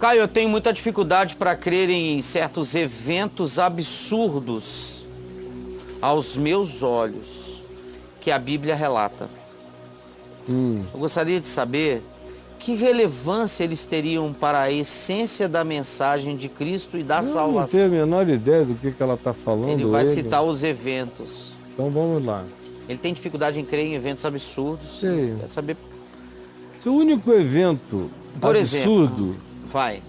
Caio, eu tenho muita dificuldade para crer em certos eventos absurdos aos meus olhos que a Bíblia relata. Eu gostaria de saber que relevância eles teriam para a essência da mensagem de Cristo e da salvação. Não tenho a menor ideia do que ela está falando. Ele vai citar os eventos. Então vamos lá. Ele tem dificuldade em crer em eventos absurdos. Sim. Quer saber? Se o único evento Por absurdo exemplo, vai.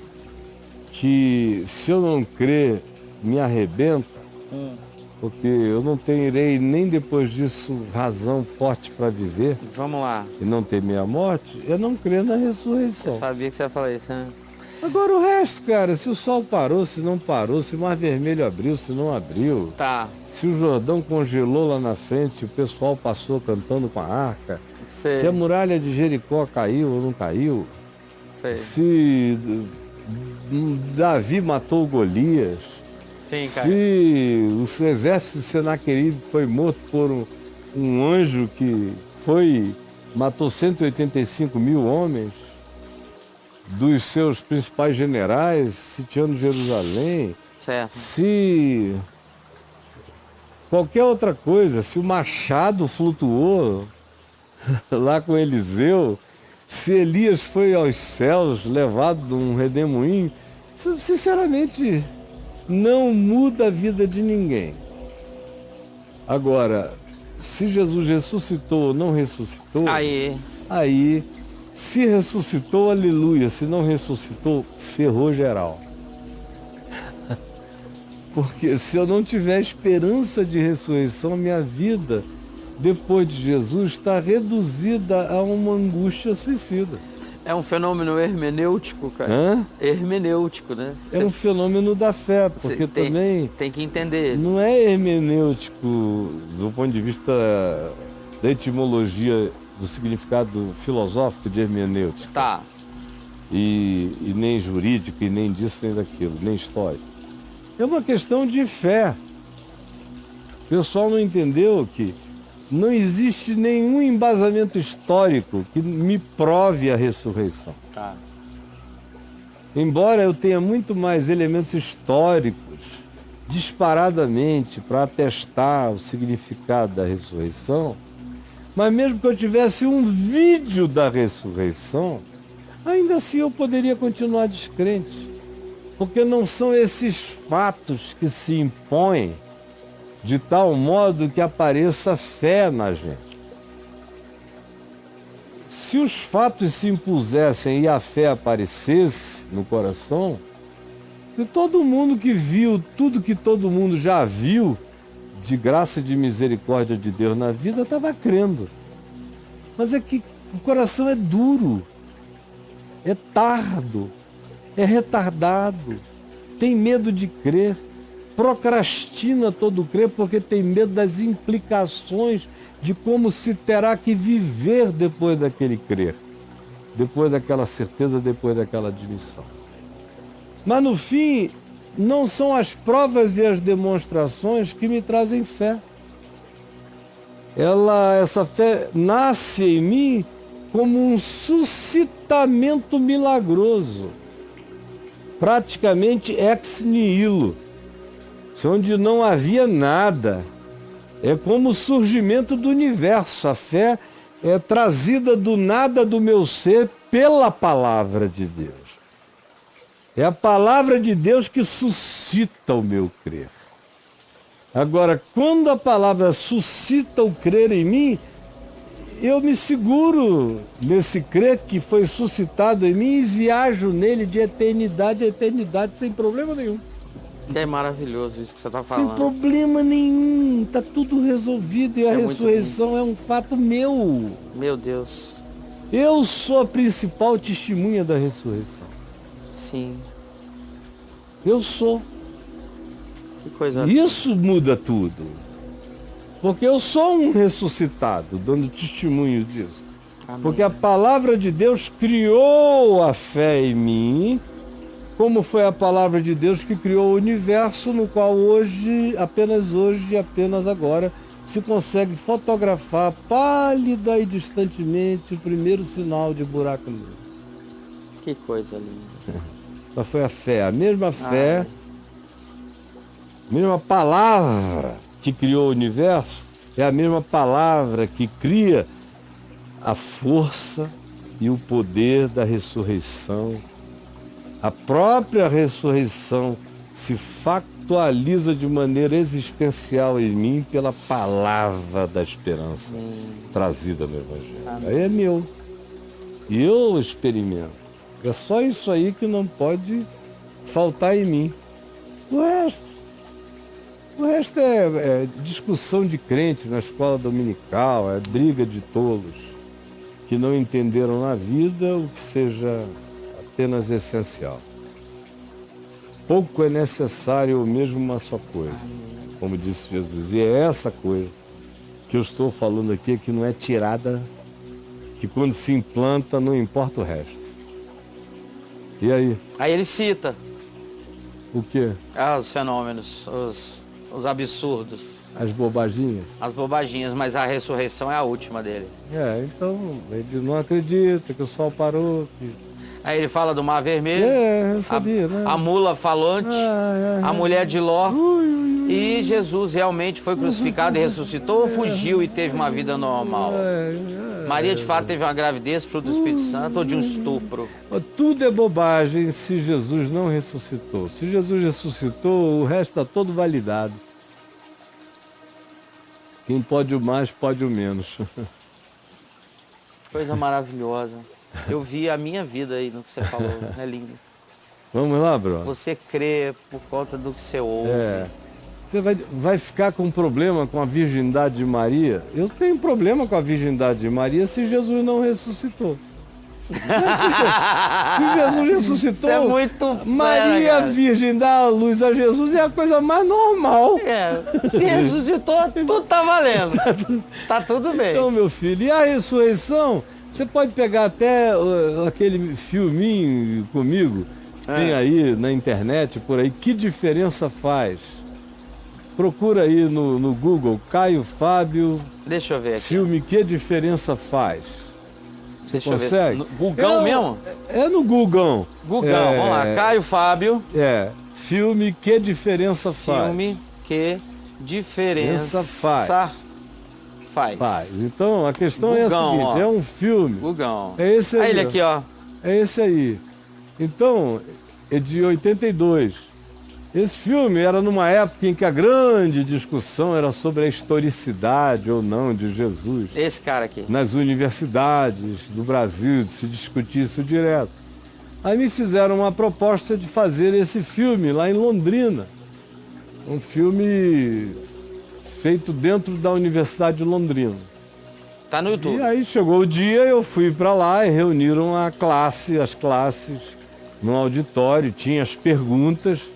que, se eu não crer, me arrebenta, porque eu não terei nem depois disso razão forte para viver Vamos lá. e não temer a morte, é não crer na ressurreição. Eu sabia que você ia falar isso, né? Agora o resto, cara, se o sol parou, se não parou, se o Mar Vermelho abriu, se não abriu, Tá. se o Jordão congelou lá na frente, o pessoal passou cantando com a arca, Sei. se a muralha de Jericó caiu ou não caiu, Sei. se Davi matou Golias, Sim, cara. se o exército de Senaqueribe foi morto por um anjo que matou 185 mil homens, dos seus principais generais, sitiando Jerusalém, Certo. se qualquer outra coisa, se o machado flutuou lá com Eliseu, se Elias foi aos céus levado de um redemoinho, sinceramente não muda a vida de ninguém. Agora, se Jesus ressuscitou ou não ressuscitou, aí se ressuscitou, aleluia. Se não ressuscitou, ferrou geral. Porque se eu não tiver esperança de ressurreição, minha vida, depois de Jesus, está reduzida a uma angústia suicida. É um fenômeno hermenêutico, cara. Hã? Hermenêutico, né? É um fenômeno da fé, porque também tem que entender. não é hermenêutico do ponto de vista da etimologia, do significado filosófico de hermenêutica. Tá. E nem jurídico, e nem disso, nem daquilo, nem histórico. É uma questão de fé. O pessoal não entendeu que não existe nenhum embasamento histórico que me prove a ressurreição. Tá. Embora eu tenha muito mais elementos históricos, disparadamente, para atestar o significado da ressurreição, mas mesmo que eu tivesse um vídeo da ressurreição, ainda assim eu poderia continuar descrente. Porque não são esses fatos que se impõem de tal modo que apareça fé na gente. Se os fatos se impusessem e a fé aparecesse no coração, e todo mundo que viu tudo que todo mundo já viu, de graça e de misericórdia de Deus na vida, estava crendo. Mas é que o coração é duro, é tardo, é retardado, tem medo de crer, procrastina todo crer porque tem medo das implicações de como se terá que viver depois daquele crer, depois daquela certeza, depois daquela admissão. Mas no fim, não são as provas e as demonstrações que me trazem fé. Essa fé nasce em mim como um suscitamento milagroso, praticamente ex nihilo, onde não havia nada. É como o surgimento do universo. A fé é trazida do nada do meu ser pela palavra de Deus. É a palavra de Deus que suscita o meu crer. Agora, quando a palavra suscita o crer em mim, eu me seguro nesse crer que foi suscitado em mim e viajo nele de eternidade a eternidade sem problema nenhum. É maravilhoso isso que você está falando. Sem problema nenhum, está tudo resolvido e a ressurreição é um fato meu. Meu Deus. Eu sou a principal testemunha da ressurreição. Sim. Eu sou. Que coisa. Isso muda tudo. Porque eu sou um ressuscitado, dando testemunho disso. Amém. Porque a palavra de Deus criou a fé em mim, como foi a palavra de Deus que criou o universo, no qual hoje, apenas agora, se consegue fotografar pálida e distantemente o primeiro sinal de buraco negro. Que coisa linda. Qual foi a fé? A mesma fé, a mesma palavra que criou o universo, é a mesma palavra que cria a força e o poder da ressurreição. A própria ressurreição se factualiza de maneira existencial em mim pela palavra da esperança trazida no Evangelho. Aí é meu. E eu experimento. É só isso aí que não pode faltar em mim. O resto é discussão de crentes na escola dominical, é briga de tolos que não entenderam na vida o que seja apenas essencial. Pouco é necessário ou mesmo uma só coisa, como disse Jesus. E é essa coisa que eu estou falando aqui, que não é tirada, que quando se implanta não importa o resto. E aí? Aí ele cita O quê? os fenômenos, os absurdos, As bobaginhas? as bobaginhas, mas a ressurreição é a última dele. Então, ele não acredita que o sol parou. Aí ele fala do mar vermelho, Eu sabia, né? a mula falante, a mulher de Ló, e Jesus realmente foi crucificado e ressuscitou ou fugiu e teve uma vida normal? Maria de fato teve uma gravidez, fruto do Espírito Santo, ou de um estupro? Tudo é bobagem se Jesus não ressuscitou. Se Jesus ressuscitou, o resto está todo validado. Quem pode o mais, pode o menos. Coisa maravilhosa. Eu vi a minha vida aí no que você falou, é lindo. Vamos lá, brother? Você crê por conta do que você ouve. Você vai ficar com problema com a virgindade de Maria? Eu tenho problema com a virgindade de Maria se Jesus não ressuscitou. Se Jesus ressuscitou, Isso é muito Maria cara. Virgem dá a luz a Jesus é a coisa mais normal. Se ressuscitou, tudo tá valendo. Tá tudo bem. Então, meu filho, e a ressurreição? Você pode pegar até aquele filminho comigo, tem aí na internet, por aí, Que Diferença Faz? Procura aí no Google, Caio Fábio, Deixa eu ver aqui. filme Que Diferença Faz? Deixa eu ver. Consegue? No Gugão mesmo? É no Gugão. Gugão, vamos lá. Caio Fábio. Filme Que Diferença Faz? Filme Que Diferença Faz. Então, a questão Gugão, é a seguinte, ó. é um filme. Gugão. É esse aí. Aí ele aqui, ó. É esse aí. Então, é de 82. Esse filme era numa época em que a grande discussão era sobre a historicidade ou não de Jesus. Esse cara aqui. Nas universidades do Brasil, se discutia isso direto. Aí me fizeram uma proposta de fazer esse filme lá em Londrina. Um filme feito dentro da Universidade de Londrina. Tá no YouTube. E aí chegou o dia, eu fui para lá e reuniram as classes, no auditório, tinha as perguntas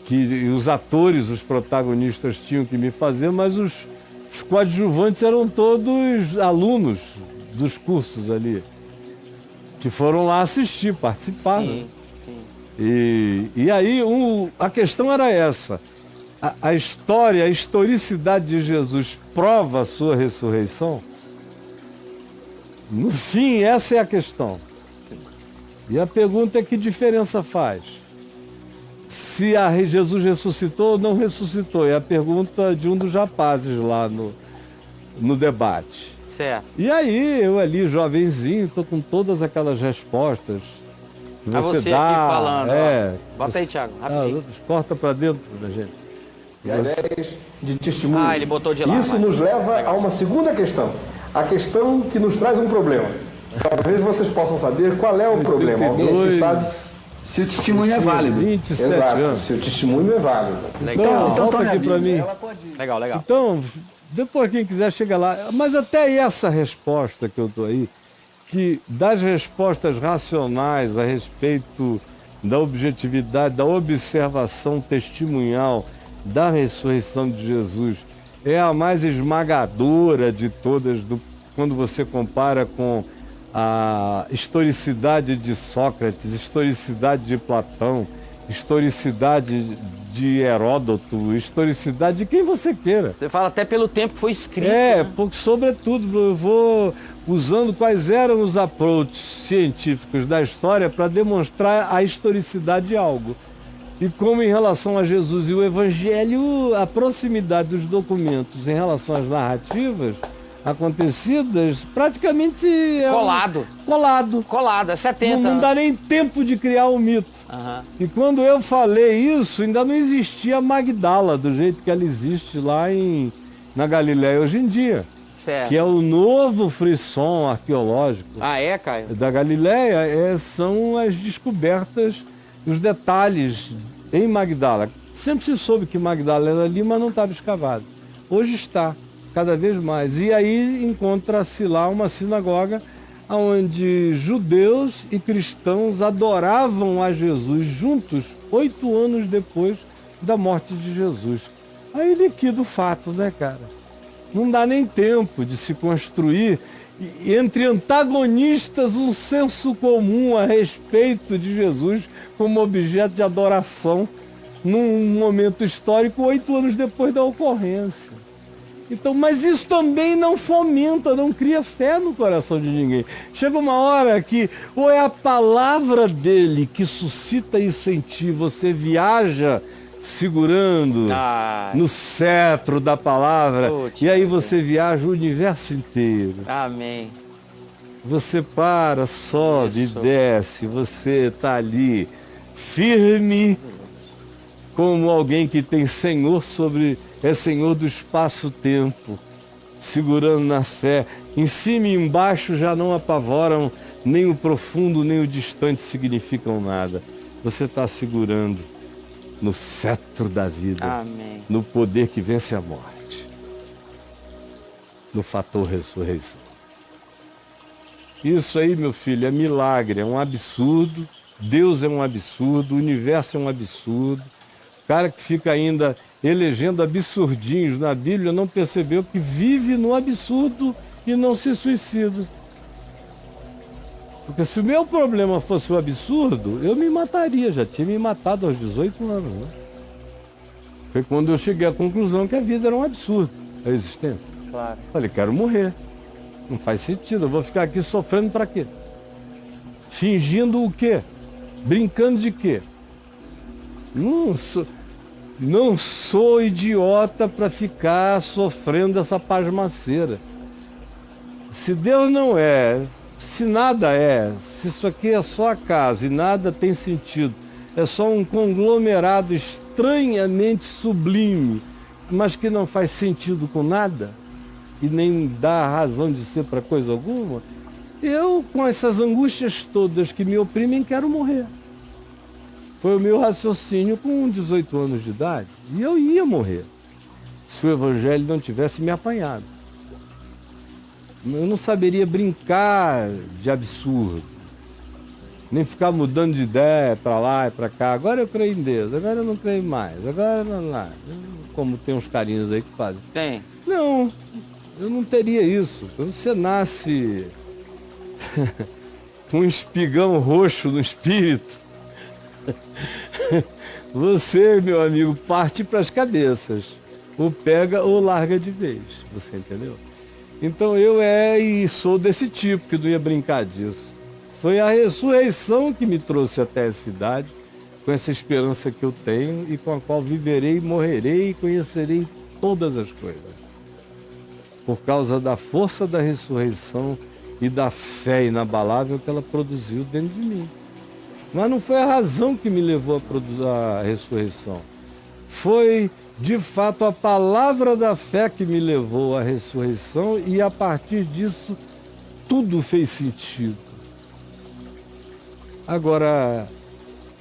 que os atores, os protagonistas tinham que me fazer, mas os coadjuvantes eram todos alunos dos cursos ali, que foram lá assistir, participar. Sim, né? sim. E aí a questão era essa. A história, a historicidade de Jesus prova a sua ressurreição? No fim, essa é a questão. E a pergunta é: que diferença faz? Se Jesus ressuscitou ou não ressuscitou? É a pergunta de um dos rapazes lá no debate. Certo. E aí, eu ali, jovenzinho, estou com todas aquelas respostas que você dá. Aqui falando. Bota aí, Thiago, rapidinho. Corta para dentro da gente. De testemunho. Ele botou de lá. Isso nos leva a uma segunda questão. A questão que nos traz um problema. Talvez vocês possam saber qual é o problema. Alguém aqui sabe? Se o testemunho é válido. 27 Exato, anos. se o testemunho é válido. Legal. Então, volta aqui para mim. Legal, legal. Então, depois quem quiser chega lá. Mas até essa resposta que eu estou aí, que das respostas racionais a respeito da objetividade, da observação testemunhal da ressurreição de Jesus, é a mais esmagadora de todas, quando você compara com a historicidade de Sócrates, historicidade de Platão, historicidade de Heródoto, historicidade de quem você queira. Você fala até pelo tempo que foi escrito. Porque sobretudo, eu vou usando quais eram os approaches científicos da história para demonstrar a historicidade de algo. E como em relação a Jesus e o Evangelho, a proximidade dos documentos em relação às narrativas acontecidas, praticamente é Colado, é 70. Não dá nem tempo de criar um mito. Uhum. E quando eu falei isso, ainda não existia Magdala do jeito que ela existe lá na Galiléia hoje em dia. Certo. Que é o novo frisson arqueológico. Ah, é, Caio? Da Galiléia, são as descobertas, os detalhes em Magdala. Sempre se soube que Magdala era ali, mas não estava escavado. Hoje está, cada vez mais. E aí encontra-se lá uma sinagoga onde judeus e cristãos adoravam a Jesus juntos 8 anos depois da morte de Jesus. Aí liquida o fato, né, cara? Não dá nem tempo de se construir entre antagonistas um senso comum a respeito de Jesus como objeto de adoração num momento histórico 8 anos depois da ocorrência. Então, mas isso também não fomenta, não cria fé no coração de ninguém. Chega uma hora que ou é a palavra dele que suscita isso em ti, você viaja segurando no cetro da palavra, e aí você viaja o universo inteiro. Amém. Você para, sobe, desce, você está ali firme como alguém que tem Senhor é Senhor do espaço-tempo, segurando na fé. Em cima e embaixo já não apavoram, nem o profundo nem o distante significam nada. Você está segurando no cetro da vida, amém, no poder que vence a morte, no fator ressurreição. Isso aí, meu filho, é milagre, é um absurdo. Deus é um absurdo, o universo é um absurdo. O cara que fica ainda elegendo absurdinhos na Bíblia não percebeu que vive no absurdo e não se suicida. Porque se o meu problema fosse o absurdo, eu me mataria, já tinha me matado aos 18 anos. Né? Foi quando eu cheguei à conclusão que a vida era um absurdo, a existência. Claro. Falei, quero morrer. Não faz sentido, eu vou ficar aqui sofrendo para quê? Fingindo o quê? Brincando de quê? Não sou idiota para ficar sofrendo essa pasmaceira. Se Deus não é, se nada é, se isso aqui é só acaso e nada tem sentido, é só um conglomerado estranhamente sublime, mas que não faz sentido com nada e nem dá razão de ser para coisa alguma, eu, com essas angústias todas que me oprimem, quero morrer. Foi o meu raciocínio com 18 anos de idade. E eu ia morrer se o Evangelho não tivesse me apanhado. Eu não saberia brincar de absurdo, nem ficar mudando de ideia para lá e para cá. Agora eu creio em Deus, agora eu não creio mais, agora não lá. Como tem uns carinhos aí que fazem. Tem. Não, eu não teria isso. Quando você nasce com um espigão roxo no espírito, você, meu amigo, parte para as cabeças. Ou pega ou larga de vez. Você entendeu? Então eu e sou desse tipo que não ia brincar disso. Foi a ressurreição que me trouxe até essa idade, com essa esperança que eu tenho e com a qual viverei, morrerei e conhecerei todas as coisas. Por causa da força da ressurreição e da fé inabalável que ela produziu dentro de mim. Mas não foi a razão que me levou a produzir a ressurreição. Foi, de fato, a palavra da fé que me levou à ressurreição e, a partir disso, tudo fez sentido. Agora,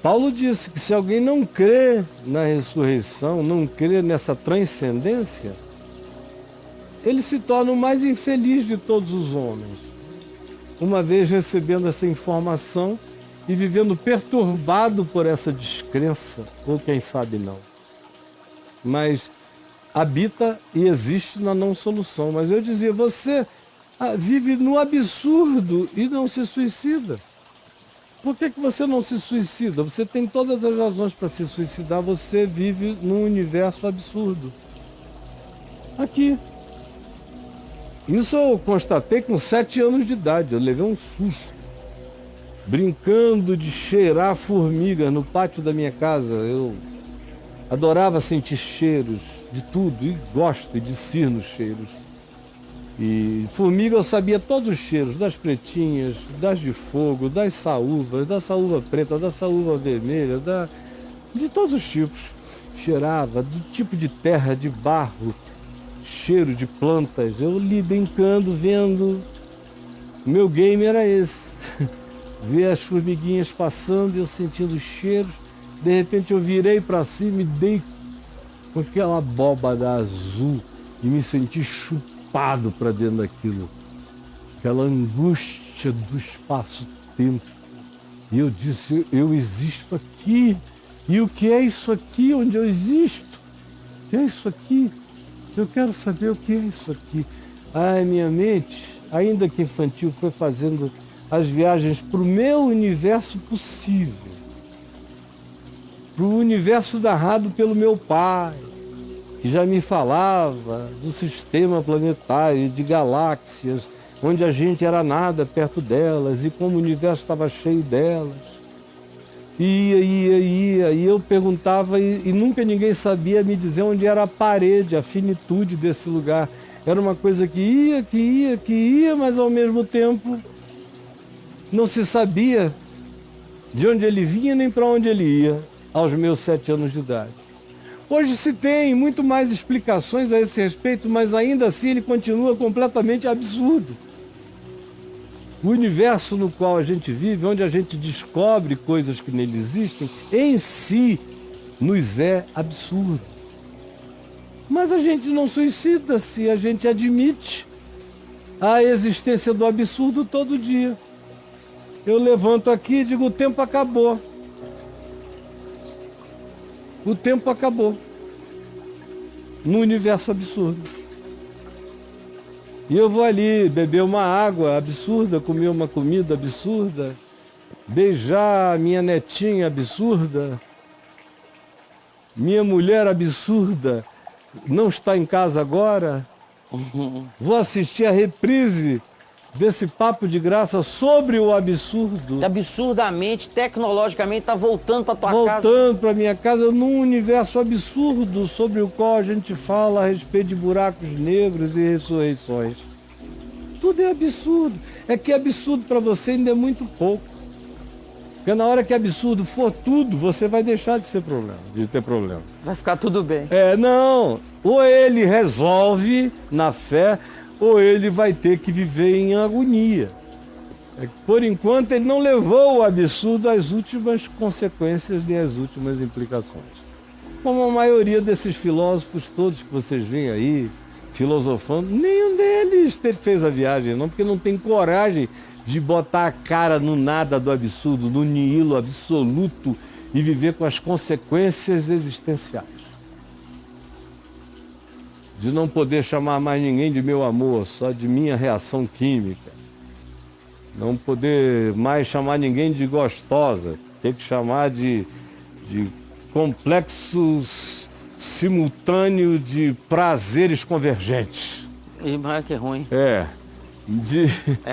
Paulo disse que se alguém não crê na ressurreição, não crê nessa transcendência, ele se torna o mais infeliz de todos os homens. Uma vez recebendo essa informação e vivendo perturbado por essa descrença, ou quem sabe não. Mas habita e existe na não solução. Mas eu dizia, você vive no absurdo e não se suicida. Por que você não se suicida? Você tem todas as razões para se suicidar, você vive num universo absurdo. Aqui. Isso eu constatei com 7 anos de idade. Eu levei um susto. Brincando de cheirar formigas no pátio da minha casa. Eu adorava sentir cheiros de tudo. E gosto de discernir nos cheiros. E formiga eu sabia todos os cheiros. Das pretinhas, das de fogo, das saúvas, da saúva preta, da saúva vermelha, de todos os tipos. Cheirava, do tipo de terra, de barro, cheiro de plantas. Eu li brincando, vendo. O meu game era esse. Ver as formiguinhas passando e eu sentindo os cheiros. De repente eu virei para cima e dei com aquela abóbada azul e me senti chupado para dentro daquilo. Aquela angústia do espaço-tempo. E eu disse, eu existo aqui. E o que é isso aqui onde eu existo? O que é isso aqui? Eu quero saber o que é isso aqui. Ai, minha mente, ainda que infantil, foi fazendo as viagens para o meu universo possível. Para o universo narrado pelo meu pai, que já me falava do sistema planetário, de galáxias, onde a gente era nada perto delas e como o universo estava cheio delas. Ia, e eu perguntava e nunca ninguém sabia me dizer onde era a parede, a finitude desse lugar. Era uma coisa que ia, mas ao mesmo tempo não se sabia de onde ele vinha nem para onde ele ia, aos meus 7 anos de idade. Hoje se tem muito mais explicações a esse respeito, mas ainda assim ele continua completamente absurdo. O universo no qual a gente vive, onde a gente descobre coisas que nele existem, em si nos é absurdo. Mas a gente não suicida-se, a gente admite a existência do absurdo todo dia. Eu levanto aqui e digo, o tempo acabou. O tempo acabou. No universo absurdo. E eu vou ali beber uma água absurda, comer uma comida absurda, beijar a minha netinha absurda, minha mulher absurda, não está em casa agora. Vou assistir a reprise desse papo de graça sobre o absurdo. Absurdamente, tecnologicamente, está voltando para tua casa. Voltando para minha casa num universo absurdo sobre o qual a gente fala a respeito de buracos negros e ressurreições. Tudo é absurdo. É que absurdo para você ainda é muito pouco. Porque na hora que absurdo for tudo, você vai deixar de ter problema. Vai ficar tudo bem. Não. Ou ele resolve na fé, ou ele vai ter que viver em agonia. Por enquanto, ele não levou o absurdo às últimas consequências nem às últimas implicações. Como a maioria desses filósofos todos que vocês veem aí, filosofando, nenhum deles fez a viagem, não, porque não tem coragem de botar a cara no nada do absurdo, no nihilo absoluto e viver com as consequências existenciais. De não poder chamar mais ninguém de meu amor, só de minha reação química. Não poder mais chamar ninguém de gostosa, ter que chamar de complexos simultâneo de prazeres convergentes. Mas que é ruim. É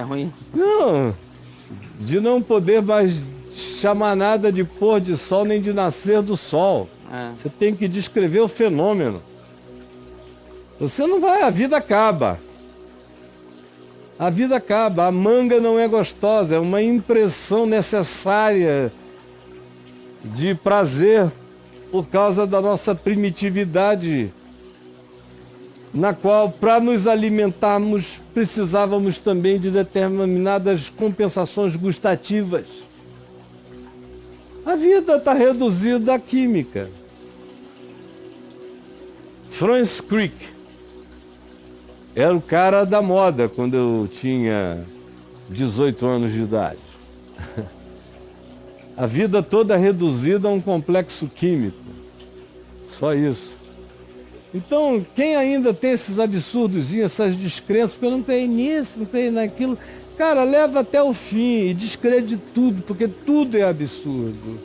ruim? Não, de não poder mais chamar nada de pôr de sol nem de nascer do sol. Você tem que descrever o fenômeno. Você não vai, a vida acaba. A vida acaba, a manga não é gostosa, é uma impressão necessária de prazer por causa da nossa primitividade, na qual, para nos alimentarmos, precisávamos também de determinadas compensações gustativas. A vida está reduzida à química. Francis Crick era o cara da moda quando eu tinha 18 anos de idade. A vida toda reduzida a um complexo químico. Só isso. Então, quem ainda tem esses absurdos, essas descrenças, porque eu não tenho nisso, não tenho naquilo, cara, leva até o fim e descrede tudo, porque tudo é absurdo.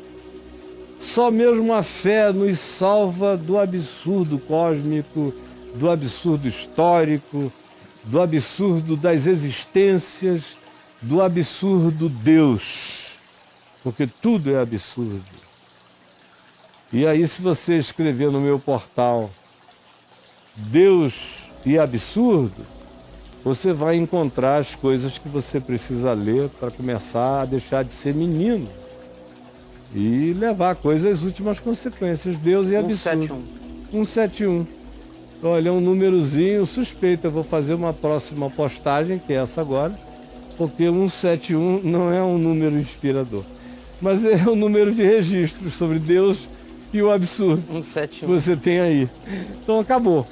Só mesmo a fé nos salva do absurdo cósmico, do absurdo histórico, do absurdo das existências, do absurdo Deus, porque tudo é absurdo. E aí, se você escrever no meu portal Deus e absurdo, você vai encontrar as coisas que você precisa ler para começar a deixar de ser menino e levar a coisa às últimas consequências. Deus e absurdo. 171. Olha, é um númerozinho suspeito. Eu vou fazer uma próxima postagem, que é essa agora, porque 171 não é um número inspirador, mas é um número de registros sobre Deus e o absurdo 171. que você tem aí. Então acabou.